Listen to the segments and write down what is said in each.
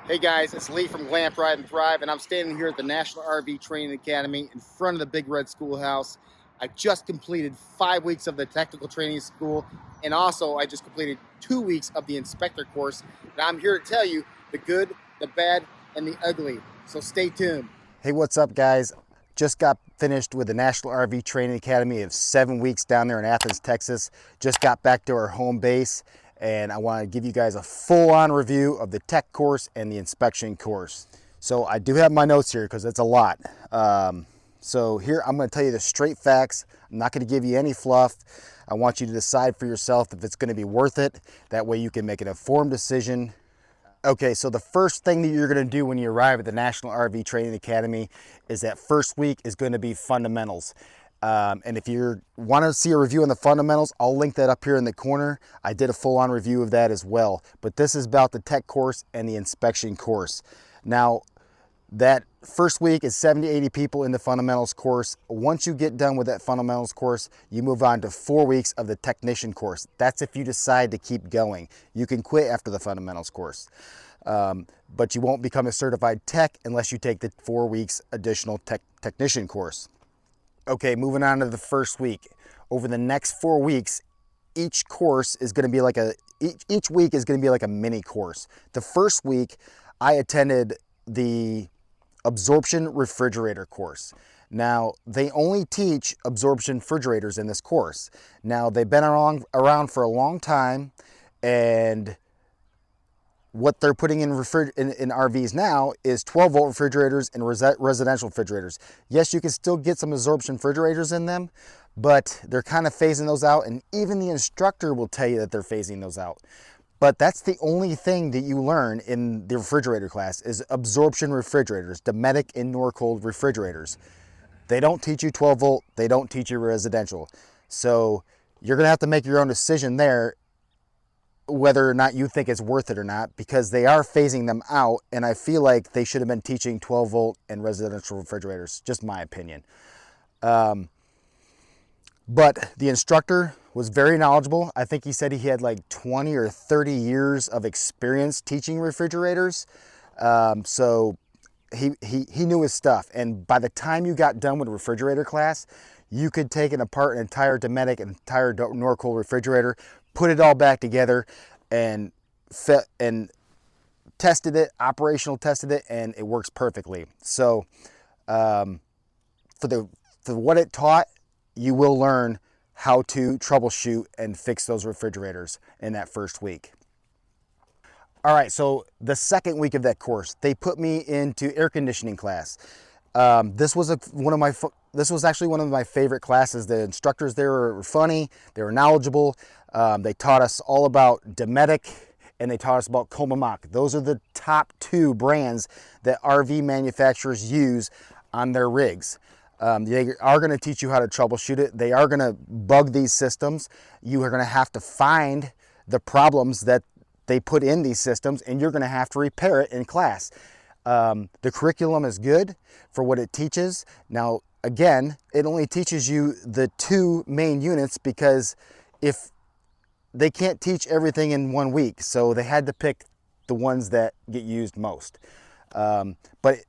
Hey guys, it's Lee from Glamp Ride and Thrive, and I'm standing here at the National RV Training Academy in front of the Big Red Schoolhouse. I just completed 5 weeks of the technical training school, and also I just completed 2 weeks of the inspector course. And I'm here to tell you the good, the bad, and the ugly. So stay tuned. Hey, what's up, guys? Just got finished with the National RV Training Academy of 7 weeks down there in Athens, Texas. Just got back to our home base, and I want to give you guys a full-on review of the tech course and the inspection course. So I do have my notes here because it's a lot. So here I'm going to tell you the straight facts. I'm not going to give you any fluff. I want you to decide for yourself if it's going to be worth it. That way you can make an informed decision. Okay, so the first thing that you're going to do when you arrive at the National RV Training Academy is that first week is going to be fundamentals. And if you want to see a review on the fundamentals, I'll link that up here in the corner. I did a full-on review of that as well. But this is about the tech course and the inspection course. Now, that first week is 70 to 80 people in the fundamentals course. Once you get done with that fundamentals course, you move on to 4 weeks of the technician course. That's if you decide to keep going. You can quit after the fundamentals course. But you won't become a certified tech unless you take the 4 weeks additional technician course. Okay, moving on to the first week. Over the next 4 weeks, each course is going to be like each week is going to be like a mini course. The first week, I attended the Absorption refrigerator course. Now, they only teach absorption refrigerators in this course. Now, they've been around for a long time, and what they're putting in RVs now is 12-volt refrigerators and residential refrigerators. Yes, you can still get some absorption refrigerators in them, but they're kind of phasing those out, and even the instructor will tell you that they're phasing those out. But that's the only thing that you learn in the refrigerator class is absorption refrigerators, Dometic and Norcold refrigerators. They don't teach you 12-volt, they don't teach you residential. So you're gonna have to make your own decision there whether or not you think it's worth it or not, because they are phasing them out, and I feel like they should have been teaching 12-volt and residential refrigerators, just my opinion. But the instructor was very knowledgeable. I think he said he had like 20 or 30 years of experience teaching refrigerators. So he knew his stuff. And by the time you got done with a refrigerator class, you could take it apart an entire Dometic, an entire Norcold refrigerator, put it all back together, and tested it, operational tested it, and it works perfectly. So for what it taught, you will learn how to troubleshoot and fix those refrigerators in that first week. All right, so the second week of that course, they put me into air conditioning class. This was actually one of my favorite classes. The instructors there were funny, they were knowledgeable. They taught us all about Dometic, and they taught us about Comamoc. Those are the top 2 brands that RV manufacturers use on their rigs. They are going to teach you how to troubleshoot it. They are going to bug these systems. You are going to have to find the problems that they put in these systems, and you're going to have to repair it in class. The curriculum is good for what it teaches. Now, again, it only teaches you the 2 main units because if they can't teach everything in 1 week, so they had to pick the ones that get used most. But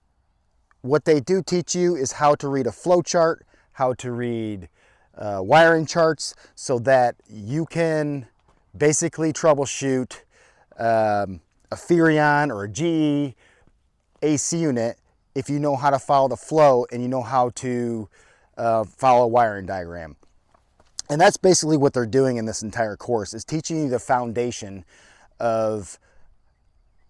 what they do teach you is how to read a flow chart, how to read wiring charts, so that you can basically troubleshoot a Furrion or a GE AC unit if you know how to follow the flow and you know how to follow a wiring diagram. And that's basically what they're doing in this entire course, is teaching you the foundation of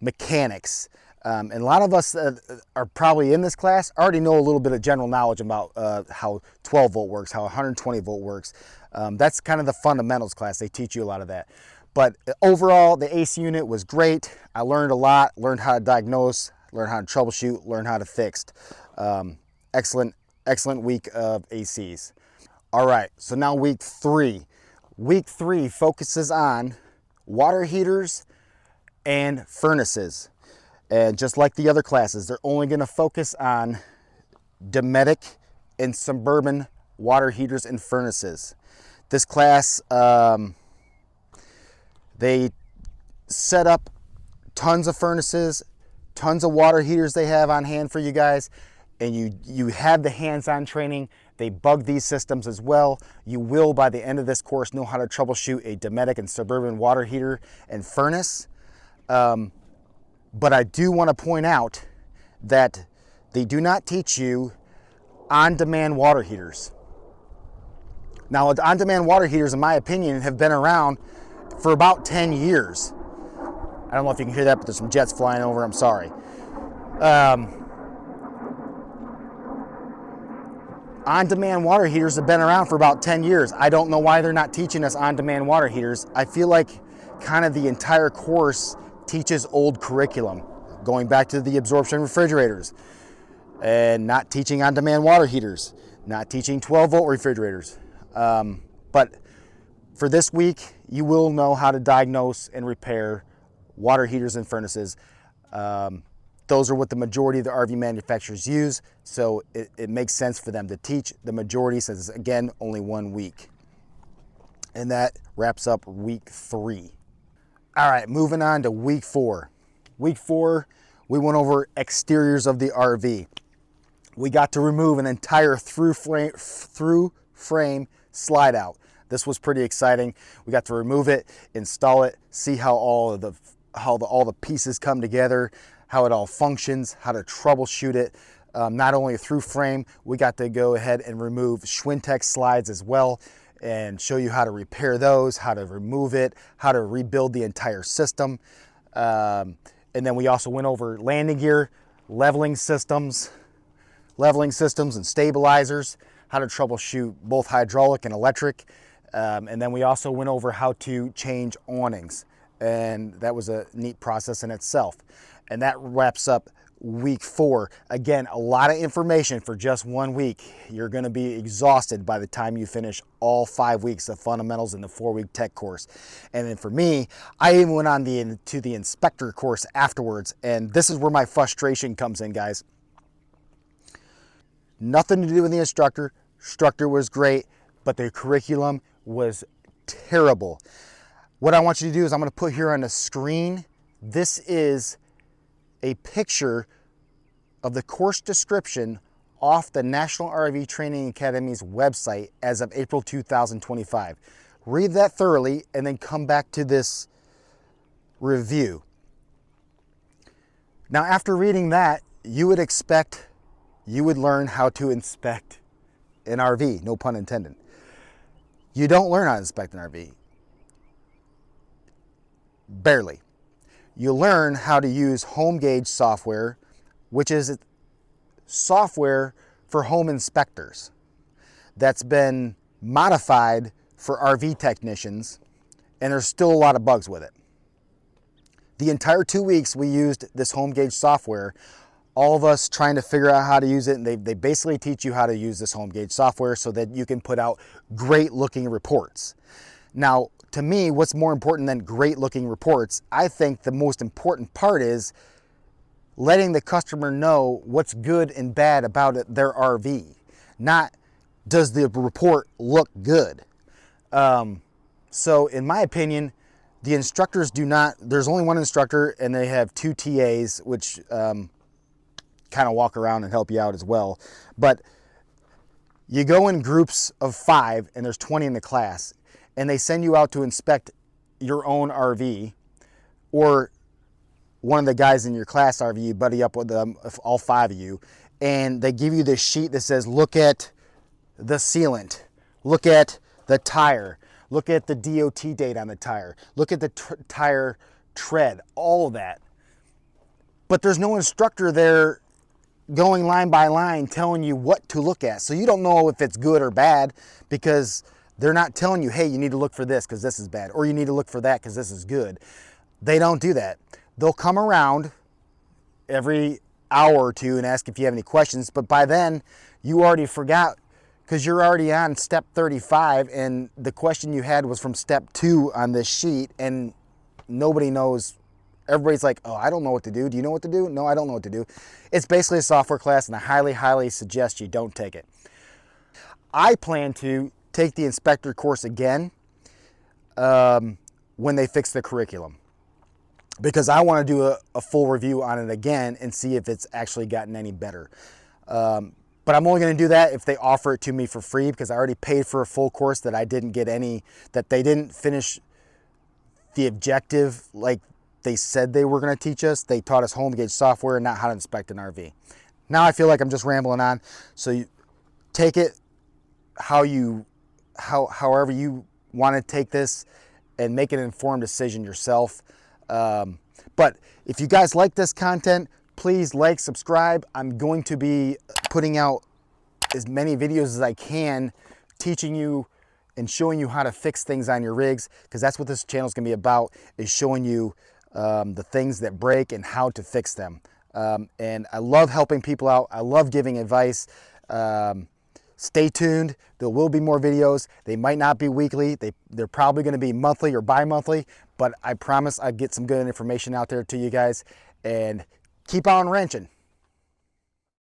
mechanics. And a lot of us are probably in this class already know a little bit of general knowledge about how 12-volt works, how 120-volt works. That's kind of the fundamentals class. They teach you a lot of that. But overall, the AC unit was great. I learned a lot, learned how to diagnose, learned how to troubleshoot, learned how to fix. Excellent week of ACs. All right, so now week 3. Week 3 focuses on water heaters and furnaces. And just like the other classes, they're only going to focus on Dometic and Suburban water heaters and furnaces. This class, they set up tons of furnaces, tons of water heaters they have on hand for you guys, and you have the hands-on training. They bug these systems as well. You will, by the end of this course, know how to troubleshoot a domestic and suburban water heater and furnace. But I do want to point out that they do not teach you on-demand water heaters. Now, on-demand water heaters, in my opinion, have been around for about 10 years. I don't know if you can hear that, but there's some jets flying over. I'm sorry. On-demand water heaters have been around for about 10 years. I don't know why they're not teaching us on-demand water heaters. I feel like kind of the entire course teaches old curriculum, going back to the absorption refrigerators, and not teaching on-demand water heaters, not teaching 12-volt refrigerators. But for this week, you will know how to diagnose and repair water heaters and furnaces. Those are what the majority of the RV manufacturers use, so it makes sense for them to teach the majority, since, again, only 1 week. And that wraps up week 3. All right, moving on to week 4. Week 4, we went over exteriors of the RV. We got to remove an entire through frame slide out. This was pretty exciting. We got to remove it, install it, see how all the pieces come together, how it all functions, how to troubleshoot it. Not only a through frame, we got to go ahead and remove Schwintek slides as well, and show you how to repair those, how to remove it, how to rebuild the entire system. And then we also went over landing gear, leveling systems and stabilizers, how to troubleshoot both hydraulic and electric. And then we also went over how to change awnings, and that was a neat process in itself. And that wraps up week 4. Again, a lot of information for just 1 week. You're going to be exhausted by the time you finish all 5 weeks of fundamentals in the 4-week tech course. And then for me, I even went on to the inspector course afterwards, and this is where my frustration comes in, guys. Nothing to do with the instructor. Instructor was great, but the curriculum was terrible. What I want you to do is, I'm going to put here on the screen, this is a picture of the course description off the National RV Training Academy's website as of April 2025. Read that thoroughly and then come back to this review. Now, after reading that, you would expect you would learn how to inspect an RV, no pun intended. You don't learn how to inspect an RV. Barely. You learn how to use home gauge software, which is software for home inspectors that's been modified for RV technicians, and there's still a lot of bugs with it. The entire 2 weeks we used this home gauge software, all of us trying to figure out how to use it, and they basically teach you how to use this home gauge software so that you can put out great looking reports. Now, to me, what's more important than great looking reports? I think the most important part is letting the customer know what's good and bad about their RV. Not, does the report look good? So in my opinion, the instructors do not, there's only one instructor, and they have 2 TAs, which kind of walk around and help you out as well. But you go in groups of 5, and there's 20 in the class, and they send you out to inspect your own RV, or one of the guys in your class RV, you buddy up with them, all 5 of you, and they give you this sheet that says, look at the sealant, look at the tire, look at the DOT date on the tire, look at the tire tread, all of that. But there's no instructor there going line by line telling you what to look at. So you don't know if it's good or bad, because they're not telling you, hey, you need to look for this because this is bad, or you need to look for that because this is good. They don't do that. They'll come around every hour or 2 and ask if you have any questions, but by then you already forgot, because you're already on step 35, and the question you had was from step 2 on this sheet, and nobody knows. Everybody's like, oh, I don't know what to do. Do you know what to do? No, I don't know what to do. It's basically a software class, and I highly, highly suggest you don't take it. I plan to take the inspector course again when they fix the curriculum. because I want to do a full review on it again and see if it's actually gotten any better. But I'm only going to do that if they offer it to me for free, because I already paid for a full course that I didn't get any, that they didn't finish the objective like they said they were going to teach us. They taught us home gauge software and not how to inspect an RV. Now I feel like I'm just rambling on. So you take it however you want to take this and make an informed decision yourself. But if you guys like this content, please like, subscribe. I'm going to be putting out as many videos as I can, teaching you and showing you how to fix things on your rigs, because that's what this channel is going to be about, is showing you the things that break and how to fix them. And I love helping people out. I love giving advice. Stay tuned. There will be more videos. They might not be weekly. They're probably going to be monthly or bi-monthly, but I promise I'll get some good information out there to you guys. And keep on wrenching.